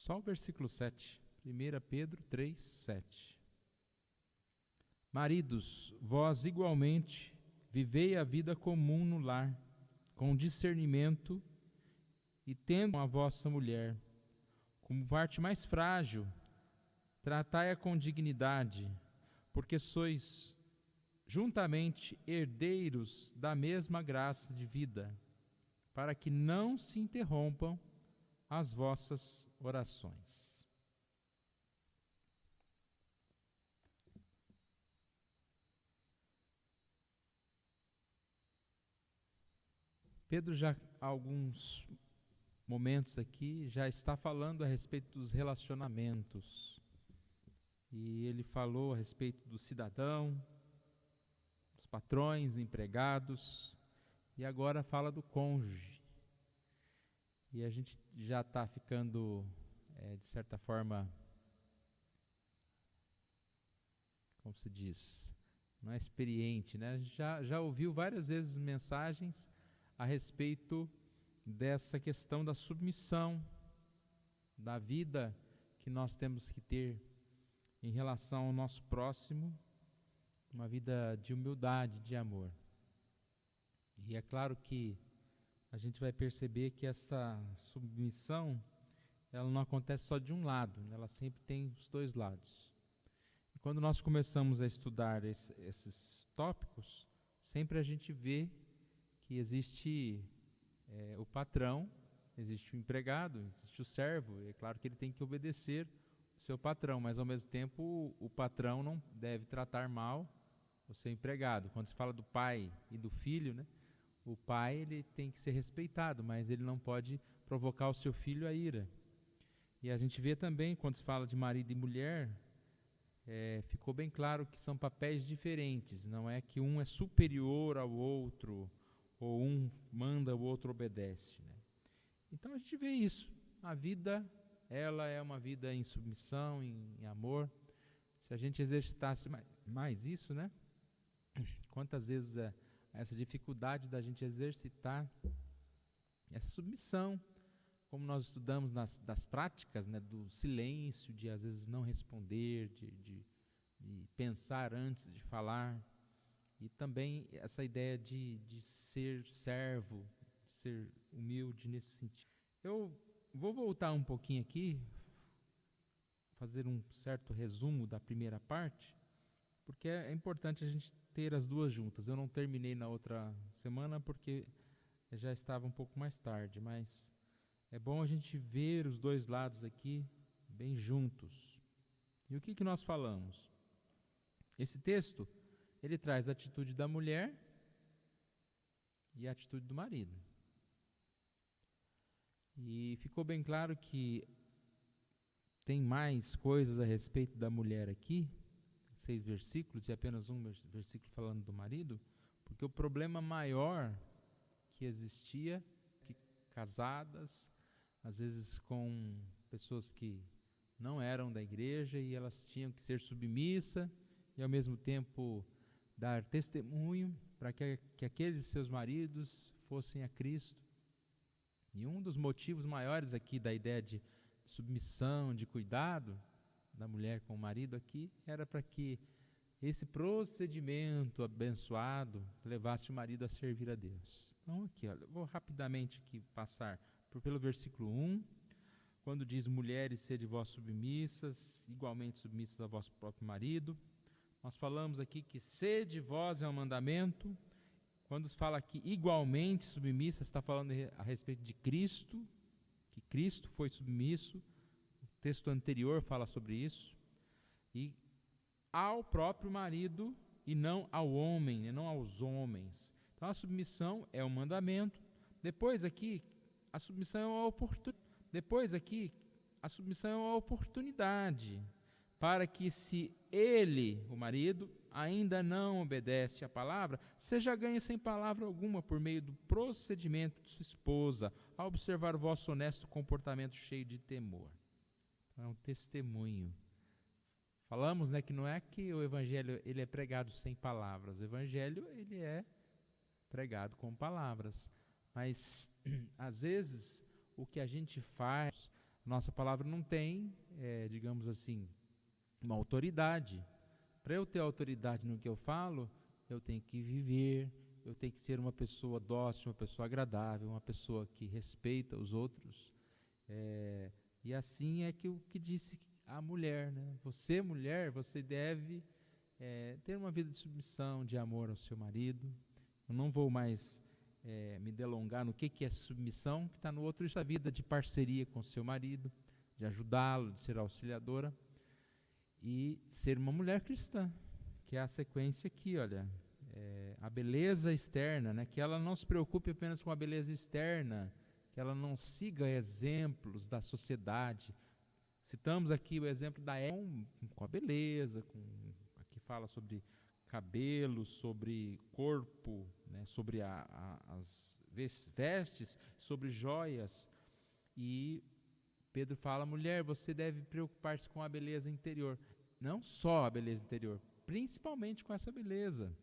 Só o versículo 7. 1 Pedro 3, 7. Maridos, vós igualmente vivei a vida comum no lar, com discernimento e tendo a vossa mulher como parte mais frágil, tratai-a com dignidade, porque sois juntamente herdeiros da mesma graça de vida, para que não se interrompam as vossas orações. Pedro já há alguns momentos aqui já está falando a respeito dos relacionamentos. E ele falou a respeito do cidadão, dos patrões, empregados, e agora fala do cônjuge. E a gente já está ficando, de certa forma, como se diz, não é experiente, né? A gente já ouviu várias vezes mensagens a respeito dessa questão da submissão, da vida que nós temos que ter em relação ao nosso próximo, uma vida de humildade, de amor. E é claro que a gente vai perceber que essa submissão, ela não acontece só de um lado, ela sempre tem os dois lados. E quando nós começamos a estudar esses tópicos, sempre a gente vê que existe o patrão, existe o empregado, existe o servo. É claro que ele tem que obedecer o seu patrão, mas ao mesmo tempo o patrão não deve tratar mal o seu empregado. Quando se fala do pai e do filho, né, o pai ele tem que ser respeitado, mas ele não pode provocar o seu filho a ira. E a gente vê também, quando se fala de marido e mulher, ficou bem claro que são papéis diferentes, não é que um é superior ao outro, ou um manda, o outro obedece, né? Então a gente vê isso. A vida, ela é uma vida em submissão, em amor. Se a gente exercitasse mais isso, né? Quantas vezes essa dificuldade da gente exercitar essa submissão, como nós estudamos das práticas, né? Do silêncio, de às vezes não responder, de pensar antes de falar. E também essa ideia de ser servo, ser humilde nesse sentido. Eu vou voltar um pouquinho aqui, fazer um certo resumo da primeira parte, porque é importante a gente ter as duas juntas. Eu não terminei na outra semana porque já estava um pouco mais tarde, mas é bom a gente ver os dois lados aqui bem juntos. E o que nós falamos? Esse texto, ele traz a atitude da mulher e a atitude do marido. E ficou bem claro que tem mais coisas a respeito da mulher aqui, 6 versículos e apenas um versículo falando do marido, porque o problema maior que existia, que casadas, às vezes com pessoas que não eram da igreja e elas tinham que ser submissas e ao mesmo tempo dar testemunho para que aqueles seus maridos fossem a Cristo. E um dos motivos maiores aqui da ideia de submissão, de cuidado da mulher com o marido aqui, era para que esse procedimento abençoado levasse o marido a servir a Deus. Então aqui, olha, eu vou rapidamente aqui passar pelo versículo 1, quando diz: mulheres, sede vós submissas, igualmente submissas a vosso próprio marido. Nós falamos aqui que sede vós é um mandamento. Quando fala aqui igualmente submissa, está falando a respeito de Cristo, que Cristo foi submisso. O texto anterior fala sobre isso. E ao próprio marido e não ao homem, e não aos homens. Então a submissão é um mandamento. Depois aqui, a submissão é uma oportunidade. Depois aqui, a submissão é uma oportunidade para que, se ele, o marido, ainda não obedece à palavra, seja ganho sem palavra alguma por meio do procedimento de sua esposa, a observar o vosso honesto comportamento cheio de temor. Então, é um testemunho. Falamos, né, que não é que o evangelho ele é pregado sem palavras. O evangelho ele é pregado com palavras. Mas, às vezes, o que a gente faz, Nossa palavra não tem, digamos assim, uma autoridade. Para eu ter autoridade no que eu falo, eu tenho que viver, eu tenho que ser uma pessoa dócil, uma pessoa agradável, uma pessoa que respeita os outros. E assim é que o que disse a mulher, né? Você, mulher, você deve ter uma vida de submissão, de amor ao seu marido. Eu não vou mais me delongar no que é submissão, que está no outro, isso é a vida de parceria com o seu marido, de ajudá-lo, de ser auxiliadora, e ser uma mulher cristã, que é a sequência aqui, olha, a beleza externa, né, que ela não se preocupe apenas com a beleza externa, que ela não siga exemplos da sociedade. Citamos aqui o exemplo da Eva com a beleza, aqui fala sobre cabelo, sobre corpo, né, sobre as vestes, sobre joias. E Pedro fala, mulher, você deve preocupar-se com a beleza interior. Não só a beleza interior, principalmente com essa beleza.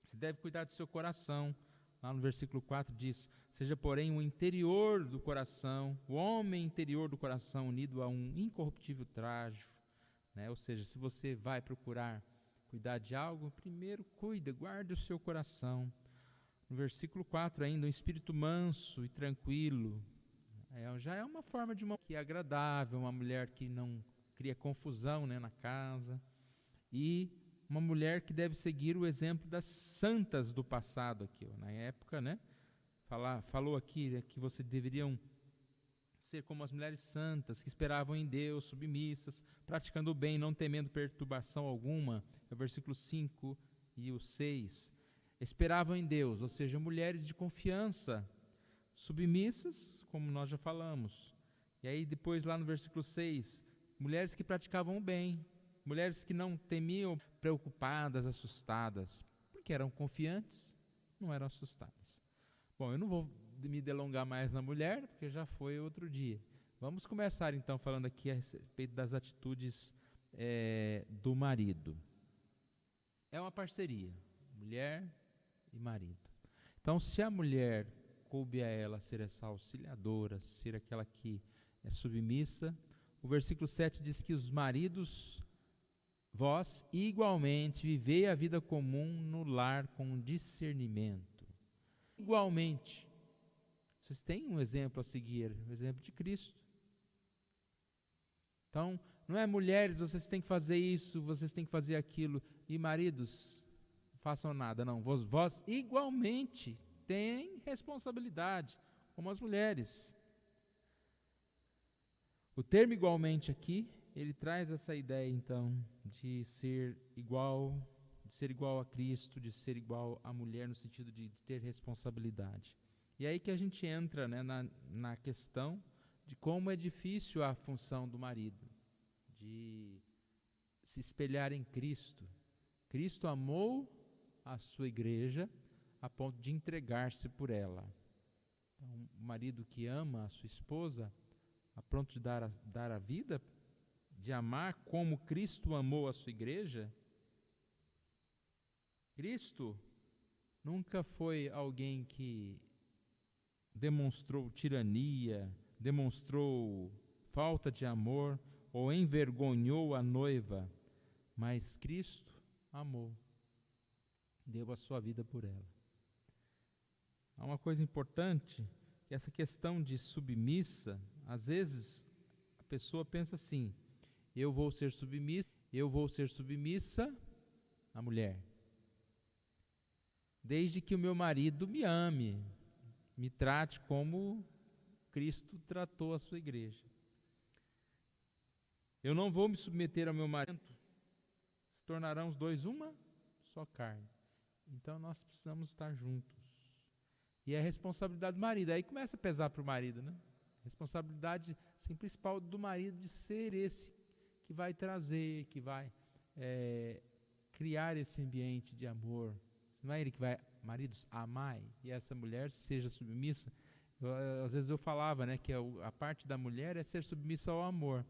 Você deve cuidar do seu coração. Lá no versículo 4 diz, seja porém o interior do coração, o homem interior do coração unido a um incorruptível trajo, né? Ou seja, se você vai procurar cuidar de algo, primeiro cuida, guarde o seu coração. No versículo 4 ainda, um espírito manso e tranquilo, já é uma forma de uma que é agradável, uma mulher que não cria confusão, né, na casa, e uma mulher que deve seguir o exemplo das santas do passado aqui, na época, né? Falou aqui que você deveriam ser como as mulheres santas, que esperavam em Deus, submissas, praticando o bem, não temendo perturbação alguma. É o versículo 5 e o 6. Esperavam em Deus, ou seja, mulheres de confiança, submissas, como nós já falamos. E aí depois lá no versículo 6, mulheres que praticavam o bem, mulheres que não temiam, preocupadas, assustadas, porque eram confiantes, não eram assustadas. Bom, eu não vou me delongar mais na mulher, porque já foi outro dia. Vamos começar então falando aqui a respeito das atitudes do marido. É uma parceria, mulher e marido. Então, se a mulher coube a ela ser essa auxiliadora, ser aquela que é submissa, o versículo 7 diz que os maridos, vós igualmente vivei a vida comum no lar com discernimento. Igualmente. Vocês têm um exemplo a seguir, o exemplo de Cristo. Então, não é mulheres, vocês têm que fazer isso, vocês têm que fazer aquilo, e maridos, não façam nada, não. Vós igualmente têm responsabilidade, como as mulheres. O termo igualmente aqui, ele traz essa ideia, então, de ser igual a Cristo, de ser igual à mulher, no sentido de ter responsabilidade. E aí que a gente entra, né, na questão de como é difícil a função do marido, de se espelhar em Cristo. Cristo amou a sua igreja a ponto de entregar-se por ela. Então, o marido que ama a sua esposa, a ponto de dar a vida, de amar como Cristo amou a sua igreja. Cristo nunca foi alguém que demonstrou tirania, demonstrou falta de amor ou envergonhou a noiva, mas Cristo amou, deu a sua vida por ela. Há uma coisa importante, que essa questão de submissa, às vezes a pessoa pensa assim, eu vou ser submissa à mulher, desde que o meu marido me ame, me trate como Cristo tratou a sua igreja. Eu não vou me submeter ao meu marido, se tornarão os dois uma só carne. Então nós precisamos estar juntos. E é a responsabilidade do marido, aí começa a pesar para o marido, né? A responsabilidade assim, principal do marido de ser esse que vai trazer, que vai criar esse ambiente de amor. Não é ele que vai, maridos, amai, e essa mulher seja submissa. Às vezes eu falava, né, que a parte da mulher é ser submissa ao amor.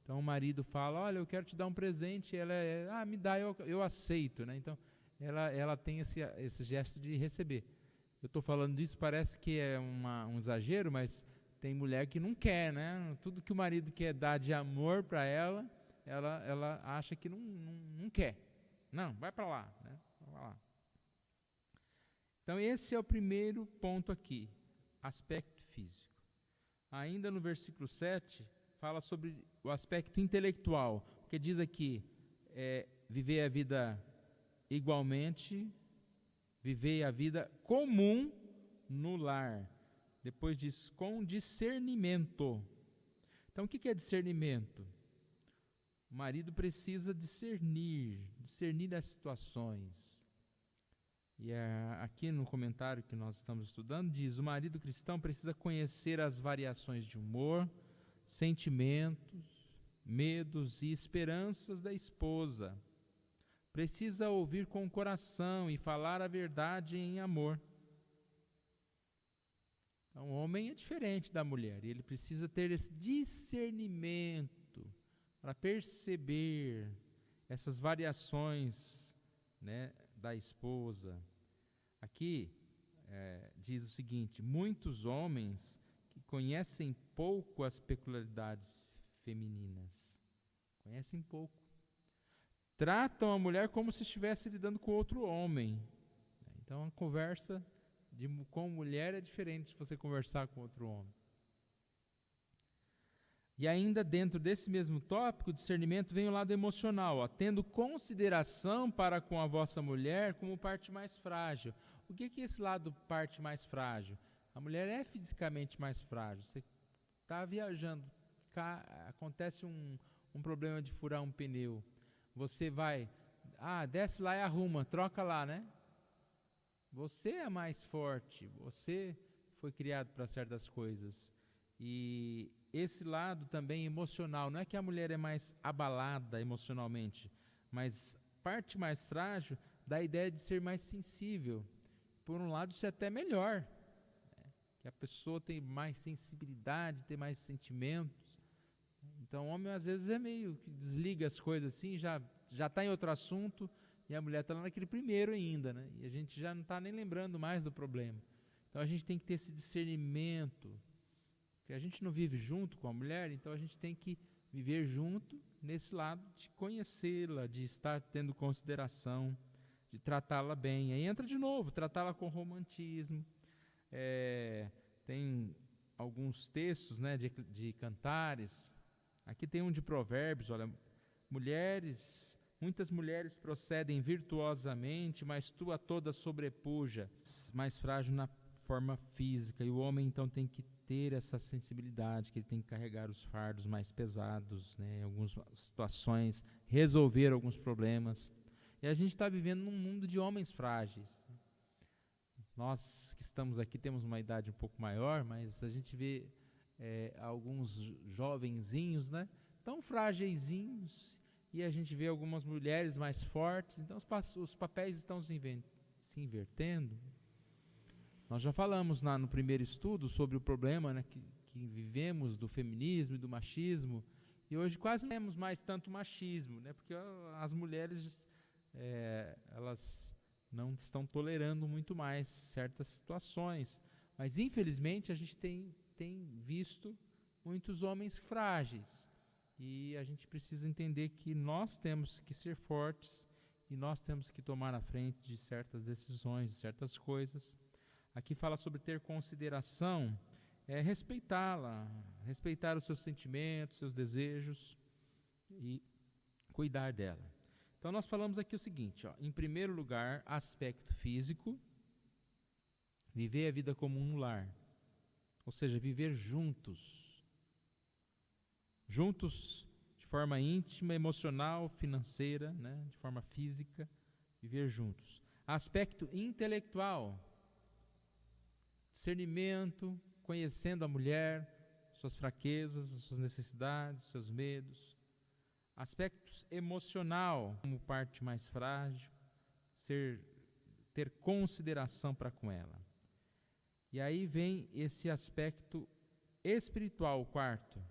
Então o marido fala, olha, eu quero te dar um presente, ela me dá, eu aceito, né? Então ela tem esse gesto de receber. Eu estou falando disso, parece que é um exagero, mas tem mulher que não quer, né? Tudo que o marido quer dar de amor para ela, ela acha que não quer. Não, vai para lá, né? Vai pra lá. Então esse é o primeiro ponto aqui, aspecto físico. Ainda no versículo 7, fala sobre o aspecto intelectual, porque diz aqui, viver a vida igualmente, viver a vida comum no lar. Depois diz, com discernimento. Então o que é discernimento? O marido precisa discernir as situações. E aqui no comentário que nós estamos estudando, diz, o marido cristão precisa conhecer as variações de humor, sentimentos, medos e esperanças da esposa. Precisa ouvir com o coração e falar a verdade em amor. Então, o homem é diferente da mulher, e ele precisa ter esse discernimento para perceber essas variações, né, da esposa. Aqui diz o seguinte, muitos homens que conhecem pouco as peculiaridades femininas, conhecem pouco, tratam a mulher como se estivesse lidando com outro homem. Então a conversa com mulher é diferente de você conversar com outro homem. E ainda dentro desse mesmo tópico, discernimento, vem o lado emocional, ó, tendo consideração para com a vossa mulher como parte mais frágil. O que é esse lado parte mais frágil? A mulher é fisicamente mais frágil. Você está viajando, acontece um problema de furar um pneu. Você vai, desce lá e arruma, troca lá, né? Você é mais forte, você foi criado para certas coisas. E esse lado também emocional, não é que a mulher é mais abalada emocionalmente, mas parte mais frágil dá a ideia de ser mais sensível. Por um lado, isso é até melhor, né? Que a pessoa tem mais sensibilidade, tem mais sentimentos. Então, o homem às vezes é meio que desliga as coisas assim, já está em outro assunto, e a mulher está lá naquele primeiro ainda, né? E a gente já não está nem lembrando mais do problema. Então, a gente tem que ter esse discernimento, porque a gente não vive junto com a mulher, então a gente tem que viver junto nesse lado de conhecê-la, de estar tendo consideração, de tratá-la bem. Aí entra de novo, tratá-la com romantismo. Tem alguns textos, né, de cantares. Aqui tem um de Provérbios, olha, muitas mulheres procedem virtuosamente, mas tu a toda sobrepuja, mais frágil na forma física, e o homem então tem que ter essa sensibilidade, que ele tem que carregar os fardos mais pesados, né, em algumas situações, resolver alguns problemas. E a gente está vivendo num mundo de homens frágeis. Nós que estamos aqui temos uma idade um pouco maior, mas a gente vê alguns jovenzinhos, né, tão frágeisinhos, e a gente vê algumas mulheres mais fortes. Então os papéis estão se invertendo. Nós já falamos no primeiro estudo sobre o problema, né, que vivemos do feminismo e do machismo, e hoje quase não temos mais tanto machismo, né, porque as mulheres elas não estão tolerando muito mais certas situações, mas infelizmente a gente tem visto muitos homens frágeis, e a gente precisa entender que nós temos que ser fortes, e nós temos que tomar a frente de certas decisões, de certas coisas. Aqui fala sobre ter consideração, respeitá-la, respeitar os seus sentimentos, seus desejos e cuidar dela. Então nós falamos aqui o seguinte, ó, em primeiro lugar, aspecto físico, viver a vida comum no lar, ou seja, viver juntos de forma íntima, emocional, financeira, né, de forma física, viver juntos. Aspecto intelectual, discernimento, conhecendo a mulher, suas fraquezas, suas necessidades, seus medos. Aspectos emocional, como parte mais frágil, ter consideração para com ela. E aí vem esse aspecto espiritual, o quarto.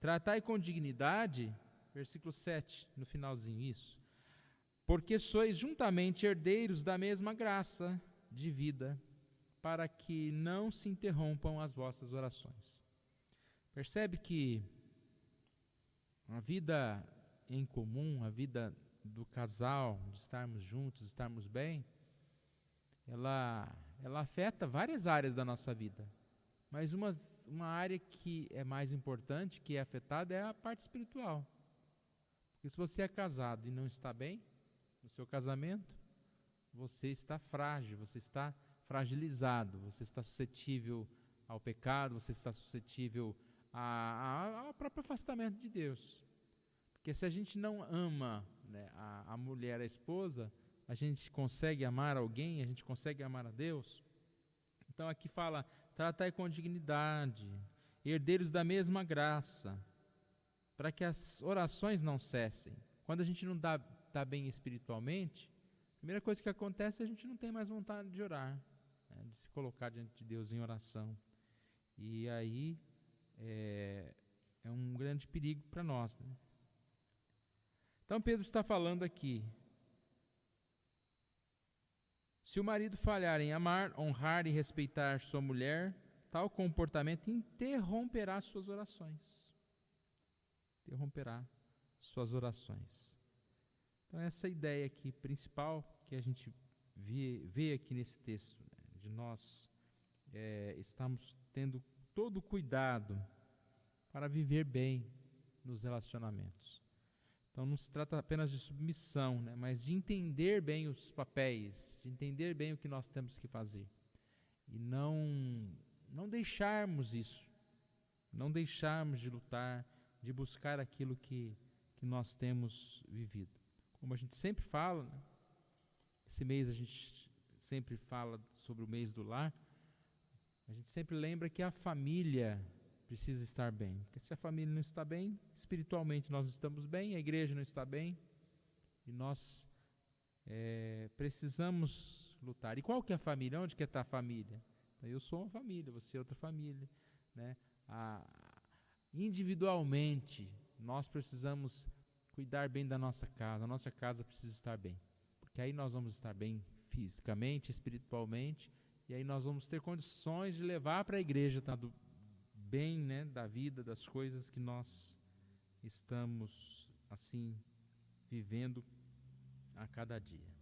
Tratai com dignidade, versículo 7, no finalzinho, isso. Porque sois juntamente herdeiros da mesma graça de vida, para que não se interrompam as vossas orações. Percebe que a vida em comum, a vida do casal, de estarmos juntos, estarmos bem, ela afeta várias áreas da nossa vida. Mas uma área que é mais importante, que é afetada, é a parte espiritual. Porque se você é casado e não está bem no seu casamento, você está frágil, você está fragilizado, você está suscetível ao pecado, você está suscetível ao próprio afastamento de Deus. Porque se a gente não ama, né, a mulher, a esposa, a gente consegue amar alguém, a gente consegue amar a Deus. Então aqui fala, tratai com dignidade, herdeiros da mesma graça, para que as orações não cessem. Quando a gente não está bem espiritualmente, a primeira coisa que acontece é a gente não tem mais vontade de orar, né, de se colocar diante de Deus em oração. E aí é um grande perigo para nós, né? Então Pedro está falando aqui, se o marido falhar em amar, honrar e respeitar sua mulher, tal comportamento interromperá suas orações. Interromperá suas orações. Então essa ideia aqui principal que a gente vê aqui nesse texto, né, de nós estamos tendo todo o cuidado para viver bem nos relacionamentos. Então não se trata apenas de submissão, né, mas de entender bem os papéis, de entender bem o que nós temos que fazer. E não deixarmos isso, não deixarmos de lutar, de buscar aquilo que nós temos vivido. Como a gente sempre fala, né, esse mês a gente sempre fala sobre o mês do lar, a gente sempre lembra que a família precisa estar bem, porque se a família não está bem, espiritualmente nós estamos bem, a igreja não está bem, e nós precisamos lutar. E qual que é a família? Onde que está a família? Então, eu sou uma família, você é outra família, né? Individualmente, nós precisamos cuidar bem da nossa casa, a nossa casa precisa estar bem, porque aí nós vamos estar bem fisicamente, espiritualmente, e aí nós vamos ter condições de levar para a igreja do bem, né, da vida, das coisas que nós estamos assim vivendo a cada dia.